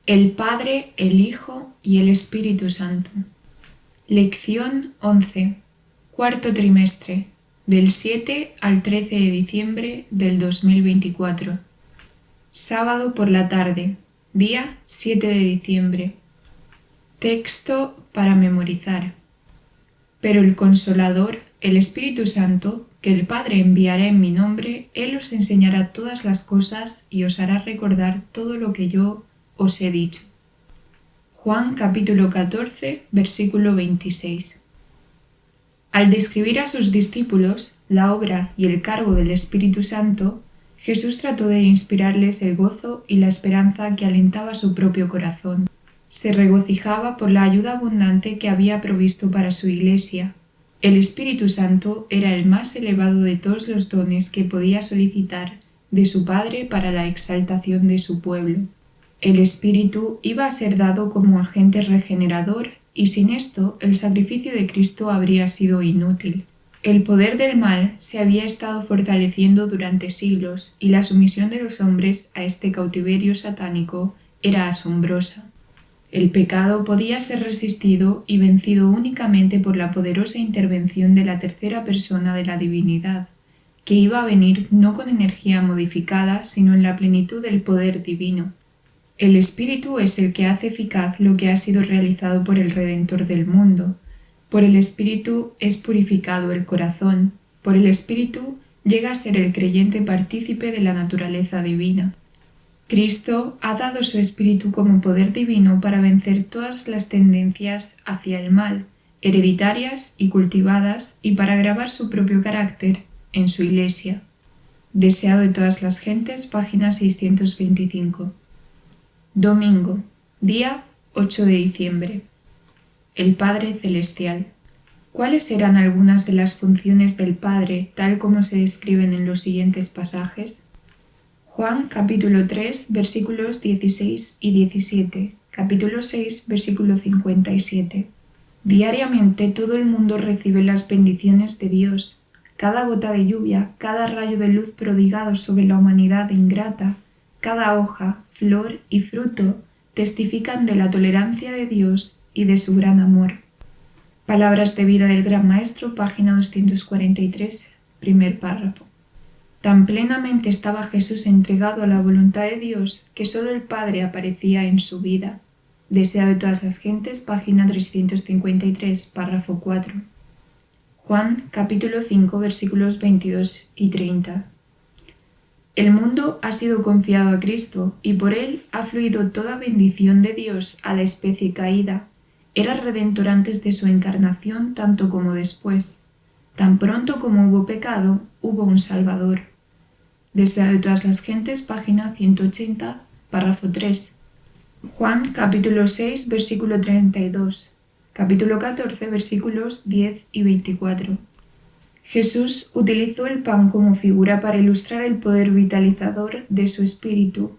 El Padre, el Hijo y el Espíritu Santo. Lección 11. Cuarto trimestre, del 7 al 13 de diciembre del 2024. Sábado por la tarde, día 7 de diciembre. Texto para memorizar. Pero el Consolador, el Espíritu Santo, que el Padre enviará en mi nombre, Él os enseñará todas las cosas y os hará recordar todo lo que yo os he dicho. Juan capítulo 14, versículo 26. Al describir a sus discípulos la obra y el cargo del Espíritu Santo, Jesús trató de inspirarles el gozo y la esperanza que alentaba su propio corazón. Se regocijaba por la ayuda abundante que había provisto para su Iglesia. El Espíritu Santo era el más elevado de todos los dones que podía solicitar de su Padre para la exaltación de su pueblo. El Espíritu iba a ser dado como agente regenerador y sin esto el sacrificio de Cristo habría sido inútil. El poder del mal se había estado fortaleciendo durante siglos y la sumisión de los hombres a este cautiverio satánico era asombrosa. El pecado podía ser resistido y vencido únicamente por la poderosa intervención de la tercera persona de la divinidad, que iba a venir no con energía modificada, sino en la plenitud del poder divino. El Espíritu es el que hace eficaz lo que ha sido realizado por el Redentor del mundo. Por el Espíritu es purificado el corazón. Por el Espíritu llega a ser el creyente partícipe de la naturaleza divina. Cristo ha dado su Espíritu como poder divino para vencer todas las tendencias hacia el mal, hereditarias y cultivadas, y para grabar su propio carácter en su Iglesia. Deseado de todas las gentes, página 625. Domingo, día 8 de diciembre. El Padre Celestial. ¿Cuáles serán algunas de las funciones del Padre tal como se describen en los siguientes pasajes? Juan capítulo 3 versículos 16 y 17, capítulo 6 versículo 57. Diariamente todo el mundo recibe las bendiciones de Dios. Cada gota de lluvia, cada rayo de luz prodigado sobre la humanidad ingrata, cada hoja, flor y fruto testifican de la tolerancia de Dios y de su gran amor. Palabras de vida del Gran Maestro, página 243, primer párrafo. Tan plenamente estaba Jesús entregado a la voluntad de Dios que solo el Padre aparecía en su vida. Deseado de todas las gentes, página 353, párrafo 4. Juan capítulo 5 versículos 22 y 30. El mundo ha sido confiado a Cristo y por él ha fluido toda bendición de Dios a la especie caída. Era redentor antes de su encarnación tanto como después. Tan pronto como hubo pecado, hubo un Salvador. Deseado de todas las gentes, página 180, párrafo 3. Juan capítulo 6, versículo 32. Capítulo 14, versículos 10 y 24. Jesús utilizó el pan como figura para ilustrar el poder vitalizador de su espíritu.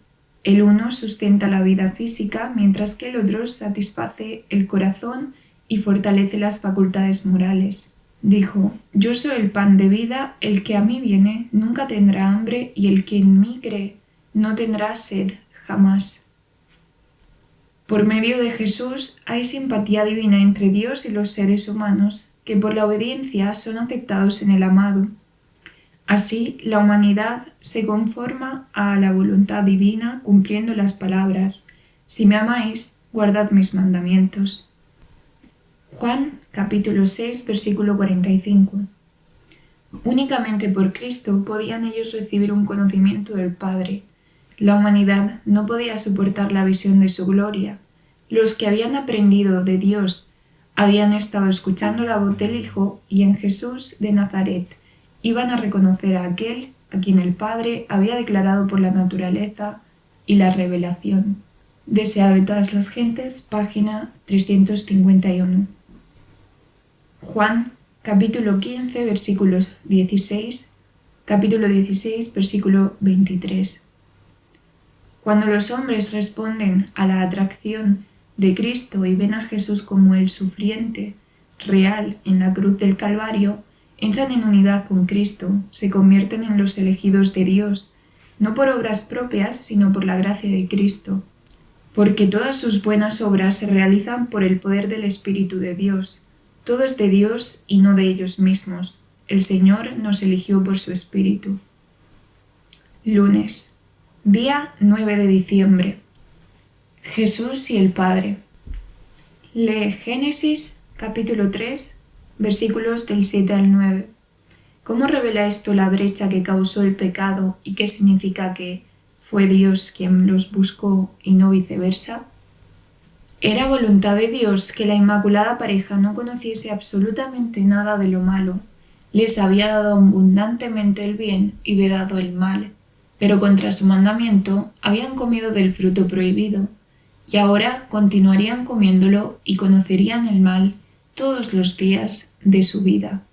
El uno sustenta la vida física, mientras que el otro satisface el corazón y fortalece las facultades morales. Dijo: Yo soy el pan de vida, el que a mí viene nunca tendrá hambre y el que en mí cree no tendrá sed jamás. Por medio de Jesús hay simpatía divina entre Dios y los seres humanos, que por la obediencia son aceptados en el amado. Así, la humanidad se conforma a la voluntad divina cumpliendo las palabras: Si me amáis, guardad mis mandamientos. Juan capítulo 6 versículo 45. Únicamente por Cristo podían ellos recibir un conocimiento del Padre. La humanidad no podía soportar la visión de su gloria. Los que habían aprendido de Dios habían estado escuchando la voz del Hijo y en Jesús de Nazaret iban a reconocer a aquel a quien el Padre había declarado por la naturaleza y la revelación. Deseado de todas las gentes, página 351. Juan capítulo 15 versículos 16, capítulo 16 versículo 23. Cuando los hombres responden a la atracción de Cristo y ven a Jesús como el sufriente real en la cruz del Calvario, entran en unidad con Cristo, se convierten en los elegidos de Dios, no por obras propias, sino por la gracia de Cristo. porque todas sus buenas obras se realizan por el poder del Espíritu de Dios. Todo es de Dios y no de ellos mismos. El Señor nos eligió por su Espíritu. Lunes, día 9 de diciembre. Jesús y el Padre. Lee Génesis, capítulo 3, versículos del 7 al 9. ¿Cómo revela esto la brecha que causó el pecado y qué significa que fue Dios quien los buscó y no viceversa? Era voluntad de Dios que la inmaculada pareja no conociese absolutamente nada de lo malo. Les había dado abundantemente el bien y vedado el mal, pero contra su mandamiento habían comido del fruto prohibido, y ahora continuarían comiéndolo y conocerían el mal todos los días de su vida.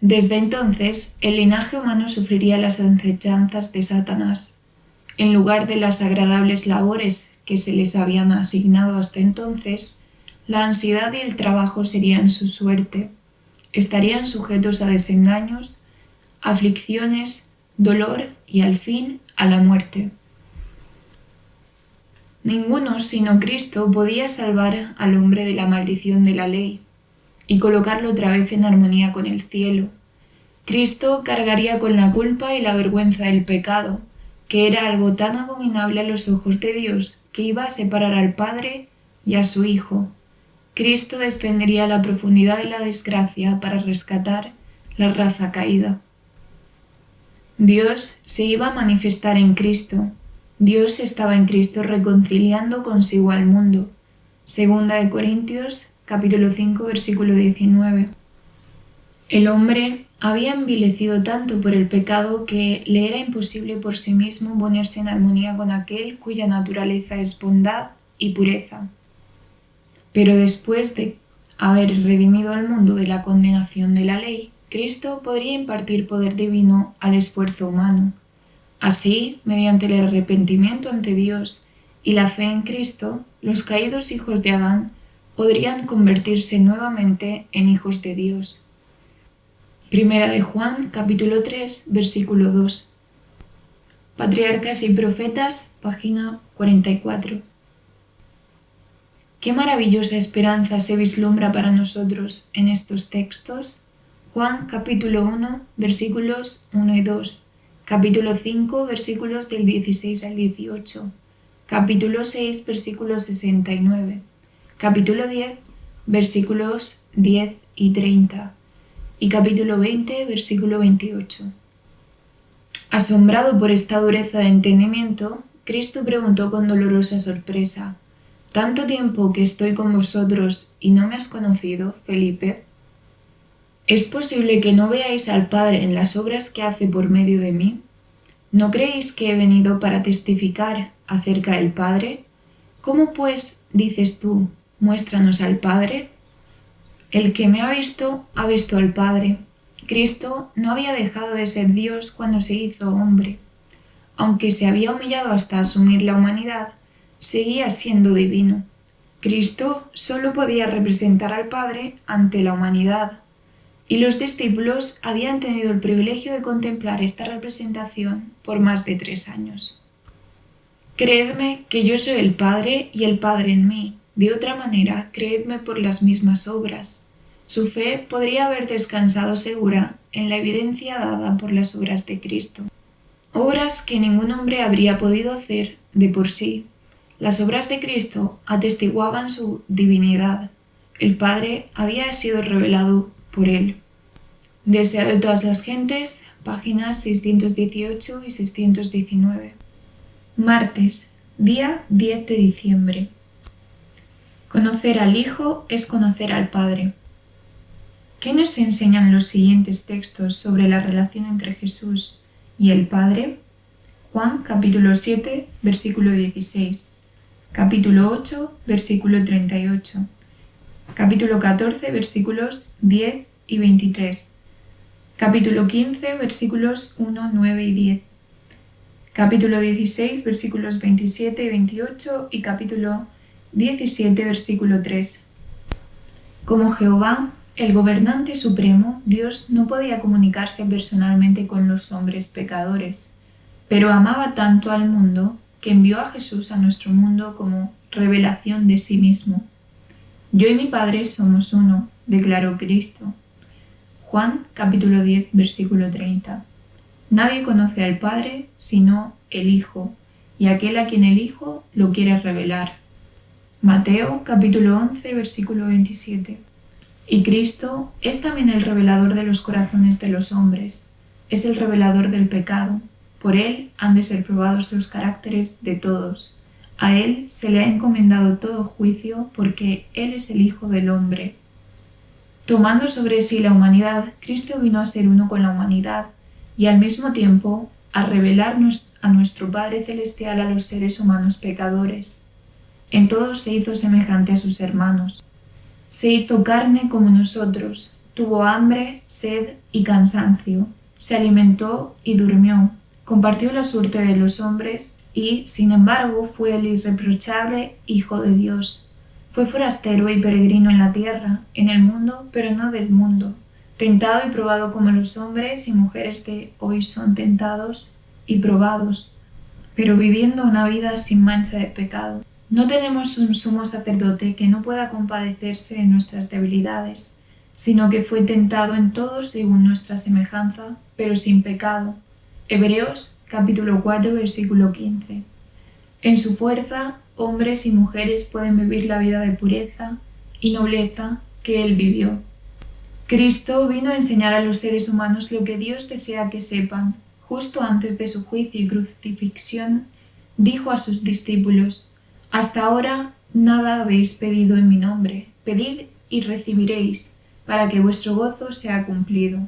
Desde entonces, el linaje humano sufriría las acechanzas de Satanás. En lugar de las agradables labores que se les habían asignado hasta entonces, la ansiedad y el trabajo serían su suerte. Estarían sujetos a desengaños, aflicciones, dolor y al fin a la muerte. Ninguno sino Cristo podía salvar al hombre de la maldición de la ley y colocarlo otra vez en armonía con el cielo. Cristo cargaría con la culpa y la vergüenza del pecado, que era algo tan abominable a los ojos de Dios que iba a separar al Padre y a su Hijo. Cristo descendería a la profundidad de la desgracia para rescatar la raza caída. Dios se iba a manifestar en Cristo. Dios estaba en Cristo reconciliando consigo al mundo. Segunda de Corintios, capítulo 5, versículo 19. El hombre había envilecido tanto por el pecado que le era imposible por sí mismo ponerse en armonía con aquel cuya naturaleza es bondad y pureza. Pero después de haber redimido al mundo de la condenación de la ley, Cristo podría impartir poder divino al esfuerzo humano. Así, mediante el arrepentimiento ante Dios y la fe en Cristo, los caídos hijos de Adán podrían convertirse nuevamente en hijos de Dios. Primera de Juan, capítulo 3, versículo 2. Patriarcas y Profetas, página 44. Qué maravillosa esperanza se vislumbra para nosotros en estos textos. Juan, capítulo 1, versículos 1 y 2. Capítulo 5, versículos del 16 al 18. Capítulo 6, versículos 69. Capítulo 10, versículos 10 y 30. Y capítulo 20, versículo 28. Asombrado por esta dureza de entendimiento, Cristo preguntó con dolorosa sorpresa: ¿Tanto tiempo que estoy con vosotros y no me has conocido, Felipe? ¿Es posible que no veáis al Padre en las obras que hace por medio de mí? ¿No creéis que he venido para testificar acerca del Padre? ¿Cómo pues dices tú, muéstranos al Padre? El que me ha visto al Padre. Cristo no había dejado de ser Dios cuando se hizo hombre. Aunque se había humillado hasta asumir la humanidad, seguía siendo divino. Cristo solo podía representar al Padre ante la humanidad, y los discípulos habían tenido el privilegio de contemplar esta representación por más de 3 años. Creedme que yo soy el Padre y el Padre en mí. De otra manera, creedme por las mismas obras. Su fe podría haber descansado segura en la evidencia dada por las obras de Cristo. Obras que ningún hombre habría podido hacer de por sí. Las obras de Cristo atestiguaban su divinidad. El Padre había sido revelado por él. Deseo de todas las gentes, páginas 618 y 619. Martes, día 10 de diciembre. Conocer al Hijo es conocer al Padre. ¿Qué nos enseñan los siguientes textos sobre la relación entre Jesús y el Padre? Juan capítulo 7, versículo 16. Capítulo 8, versículo 38. Capítulo 14, versículos 10 y 23. Capítulo 15, versículos 1, 9 y 10. Capítulo 16, versículos 27 y 28 y capítulo 17, versículo 3. Como Jehová, el gobernante supremo, Dios no podía comunicarse personalmente con los hombres pecadores, pero amaba tanto al mundo que que envió a Jesús a nuestro mundo como revelación de sí mismo. Yo y mi Padre somos uno, declaró Cristo. Juan capítulo 10, versículo 30. Nadie conoce al Padre sino el Hijo, y aquel a quien el Hijo lo quiere revelar. Mateo capítulo 11, versículo 27. Y Cristo es también el revelador de los corazones de los hombres, es el revelador del pecado. Por él han de ser probados los caracteres de todos. A él se le ha encomendado todo juicio porque él es el Hijo del Hombre. Tomando sobre sí la humanidad, Cristo vino a ser uno con la humanidad y al mismo tiempo a revelarnos a nuestro Padre Celestial a los seres humanos pecadores. En todo se hizo semejante a sus hermanos. Se hizo carne como nosotros, tuvo hambre, sed y cansancio, se alimentó y durmió, compartió la suerte de los hombres y, sin embargo, fue el irreprochable Hijo de Dios. Fue forastero y peregrino en la tierra, en el mundo, pero no del mundo, tentado y probado como los hombres y mujeres de hoy son tentados y probados, pero viviendo una vida sin mancha de pecado. No tenemos un sumo sacerdote que no pueda compadecerse de nuestras debilidades, sino que fue tentado en todo según nuestra semejanza, pero sin pecado. Hebreos capítulo 4, versículo 15. En su fuerza, hombres y mujeres pueden vivir la vida de pureza y nobleza que él vivió. Cristo vino a enseñar a los seres humanos lo que Dios desea que sepan. Justo antes de su juicio y crucifixión, dijo a sus discípulos: Hasta ahora nada habéis pedido en mi nombre. Pedid y recibiréis, para que vuestro gozo sea cumplido.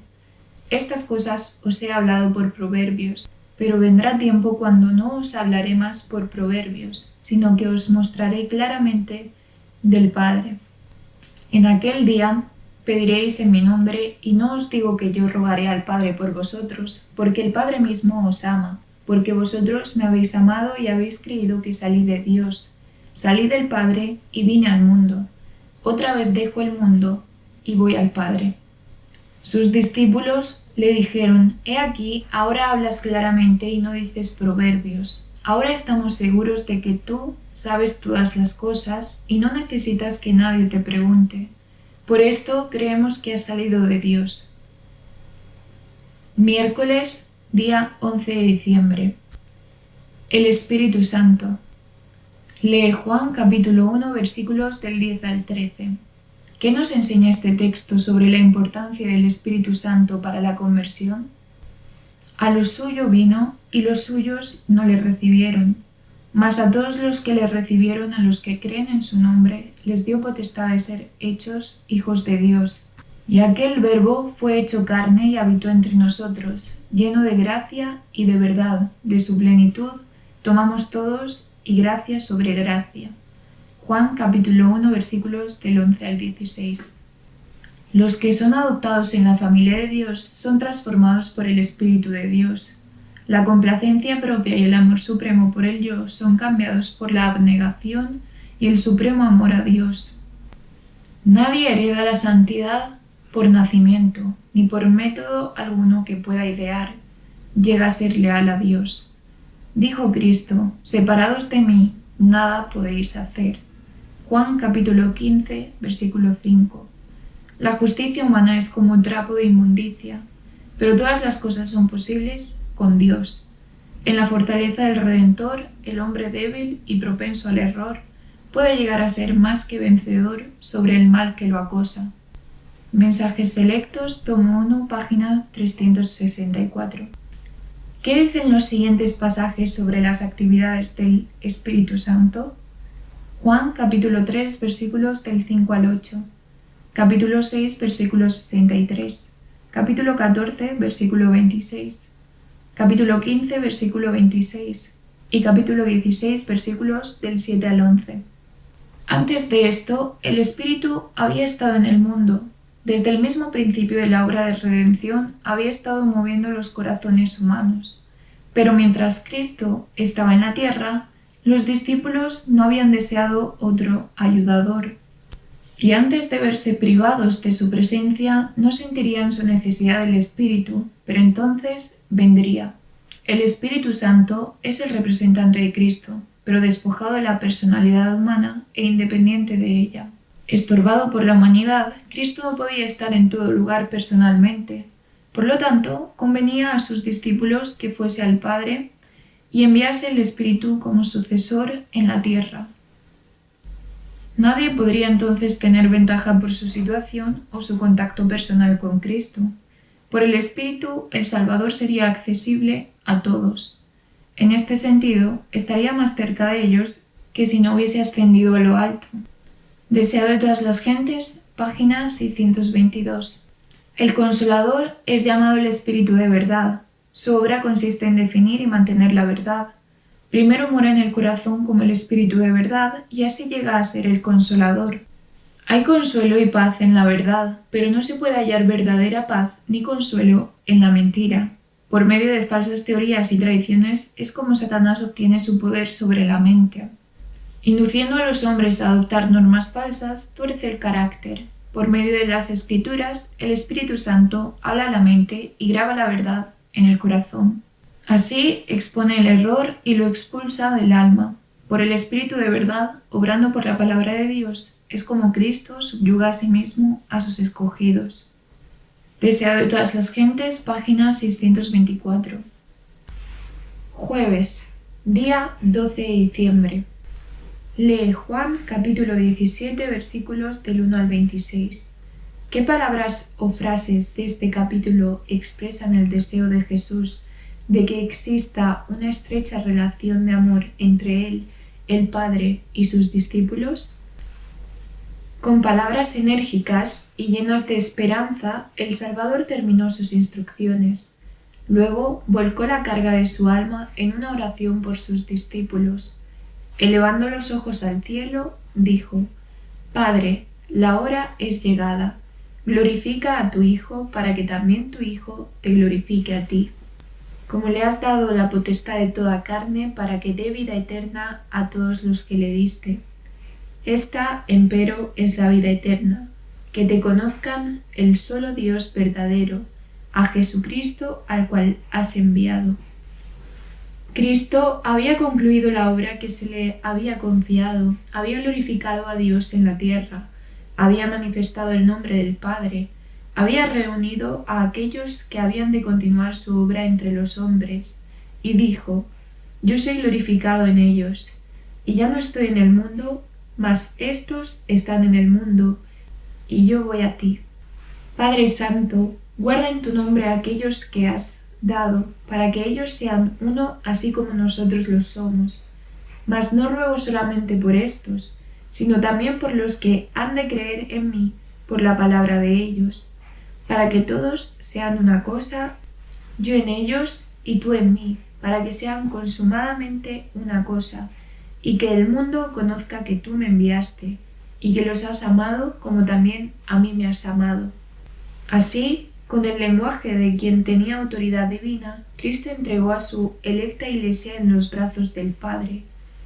Estas cosas os he hablado por proverbios, pero vendrá tiempo cuando no os hablaré más por proverbios, sino que os mostraré claramente del Padre. En aquel día pediréis en mi nombre, y no os digo que yo rogaré al Padre por vosotros, porque el Padre mismo os ama, porque vosotros me habéis amado y habéis creído que salí de Dios. Salí del Padre y vine al mundo. Otra vez dejo el mundo y voy al Padre. Sus discípulos le dijeron: He aquí, ahora hablas claramente y no dices proverbios. Ahora estamos seguros de que tú sabes todas las cosas y no necesitas que nadie te pregunte. Por esto creemos que has salido de Dios. Miércoles, día 11 de diciembre. El Espíritu Santo. Lee Juan capítulo 1 versículos del 10 al 13. ¿Qué nos enseña este texto sobre la importancia del Espíritu Santo para la conversión? A lo suyo vino y los suyos no le recibieron, mas a todos los que le recibieron, a los que creen en su nombre, les dio potestad de ser hechos hijos de Dios. Y aquel Verbo fue hecho carne y habitó entre nosotros, lleno de gracia y de verdad. De su plenitud tomamos todos y gracia sobre gracia. Juan capítulo 1 versículos del 11 al 16. Los que son adoptados en la familia de Dios son transformados por el Espíritu de Dios. La complacencia propia y el amor supremo por el yo son cambiados por la abnegación y el supremo amor a Dios. Nadie hereda la santidad por nacimiento, ni por método alguno que pueda idear, llega a ser leal a Dios. Dijo Cristo: Separados de mí, nada podéis hacer. Juan capítulo 15, versículo 5. La justicia humana es como un trapo de inmundicia, pero todas las cosas son posibles con Dios. En la fortaleza del Redentor, el hombre débil y propenso al error puede llegar a ser más que vencedor sobre el mal que lo acosa. Mensajes selectos, tomo 1, página 364. ¿Qué dicen los siguientes pasajes sobre las actividades del Espíritu Santo? Juan capítulo 3 versículos del 5 al 8, capítulo 6 versículo 63, capítulo 14 versículo 26, capítulo 15 versículo 26 y capítulo 16 versículos del 7 al 11. Antes de esto, el Espíritu había estado en el mundo. Desde el mismo principio de la obra de redención había estado moviendo los corazones humanos. Pero mientras Cristo estaba en la tierra, los discípulos no habían deseado otro ayudador, y antes de verse privados de su presencia no sentirían su necesidad del Espíritu, pero entonces vendría. El Espíritu Santo es el representante de Cristo, pero despojado de la personalidad humana e independiente de ella. Estorbado por la humanidad, Cristo no podía estar en todo lugar personalmente. Por lo tanto, convenía a sus discípulos que fuese al Padre y enviase el Espíritu como sucesor en la tierra. Nadie podría entonces tener ventaja por su situación o su contacto personal con Cristo. Por el Espíritu, el Salvador sería accesible a todos. En este sentido, estaría más cerca de ellos que si no hubiese ascendido a lo alto. Deseado de todas las gentes, página 622. El Consolador es llamado el Espíritu de verdad. Su obra consiste en definir y mantener la verdad. Primero mora en el corazón como el Espíritu de verdad y así llega a ser el Consolador. Hay consuelo y paz en la verdad, pero no se puede hallar verdadera paz ni consuelo en la mentira. Por medio de falsas teorías y tradiciones es como Satanás obtiene su poder sobre la mente. Induciendo a los hombres a adoptar normas falsas, tuerce el carácter. Por medio de las Escrituras, el Espíritu Santo habla a la mente y graba la verdad en el corazón. Así expone el error y lo expulsa del alma. Por el Espíritu de verdad, obrando por la palabra de Dios, es como Cristo subyuga a sí mismo a sus escogidos. Deseado de todas las gentes, página 624. Jueves, día 12 de diciembre. Lee Juan capítulo 17 versículos del 1 al 26. ¿Qué palabras o frases de este capítulo expresan el deseo de Jesús de que exista una estrecha relación de amor entre Él, el Padre y sus discípulos? Con palabras enérgicas y llenas de esperanza, el Salvador terminó sus instrucciones. Luego volcó la carga de su alma en una oración por sus discípulos. Elevando los ojos al cielo, dijo: Padre, la hora es llegada. Glorifica a tu Hijo para que también tu Hijo te glorifique a ti. Como le has dado la potestad de toda carne para que dé vida eterna a todos los que le diste. Esta, empero, es la vida eterna, que te conozcan el solo Dios verdadero, a Jesucristo al cual has enviado. Cristo había concluido la obra que se le había confiado, había glorificado a Dios en la tierra, había manifestado el nombre del Padre, había reunido a aquellos que habían de continuar su obra entre los hombres, y dijo: Yo soy glorificado en ellos, y ya no estoy en el mundo, mas éstos están en el mundo, y yo voy a ti. Padre Santo, guarda en tu nombre a aquellos que has dado, para que ellos sean uno así como nosotros lo somos. Mas no ruego solamente por estos, sino también por los que han de creer en mí por la palabra de ellos, para que todos sean una cosa, yo en ellos y tú en mí, para que sean consumadamente una cosa, y que el mundo conozca que tú me enviaste, y que los has amado como también a mí me has amado. Así, con el lenguaje de quien tenía autoridad divina, Cristo entregó a su electa Iglesia en los brazos del Padre.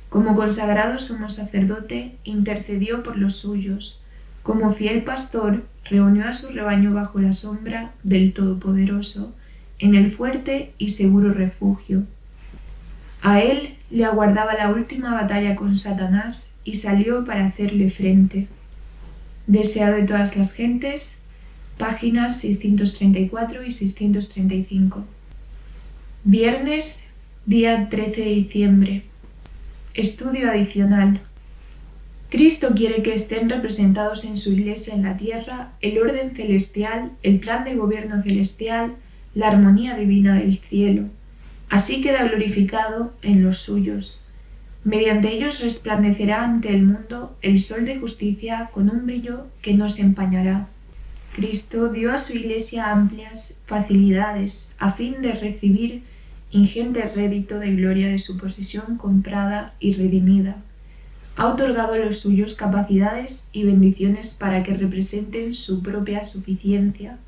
Como consagrado sumo sacerdote, intercedió por los suyos. Como fiel pastor, reunió a su rebaño bajo la sombra del Todopoderoso, en el fuerte y seguro refugio. A él le aguardaba la última batalla con Satanás y salió para hacerle frente. Deseado de todas las gentes, páginas 634 y 635. Viernes, día 13 de diciembre. Estudio adicional. Cristo quiere que estén representados en su Iglesia en la tierra el orden celestial, el plan de gobierno celestial, la armonía divina del cielo. Así queda glorificado en los suyos. Mediante ellos resplandecerá ante el mundo el sol de justicia con un brillo que no se empañará. Cristo dio a su Iglesia amplias facilidades a fin de recibir ingente rédito de gloria de su posesión comprada y redimida. Ha otorgado a los suyos capacidades y bendiciones para que representen su propia suficiencia.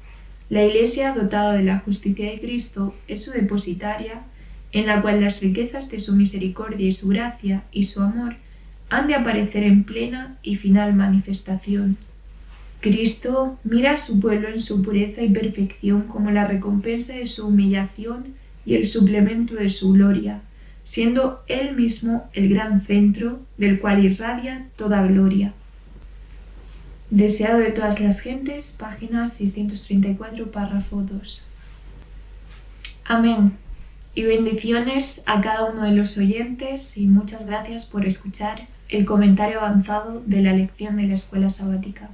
La Iglesia, dotada de la justicia de Cristo, es su depositaria, en la cual las riquezas de su misericordia y su gracia y su amor han de aparecer en plena y final manifestación. Cristo mira a su pueblo en su pureza y perfección como la recompensa de su humillación y el suplemento de su gloria, siendo Él mismo el gran centro del cual irradia toda gloria. Deseado de todas las gentes, página 634, párrafo 2. Amén. Y bendiciones a cada uno de los oyentes y muchas gracias por escuchar el comentario avanzado de la lección de la escuela sabática.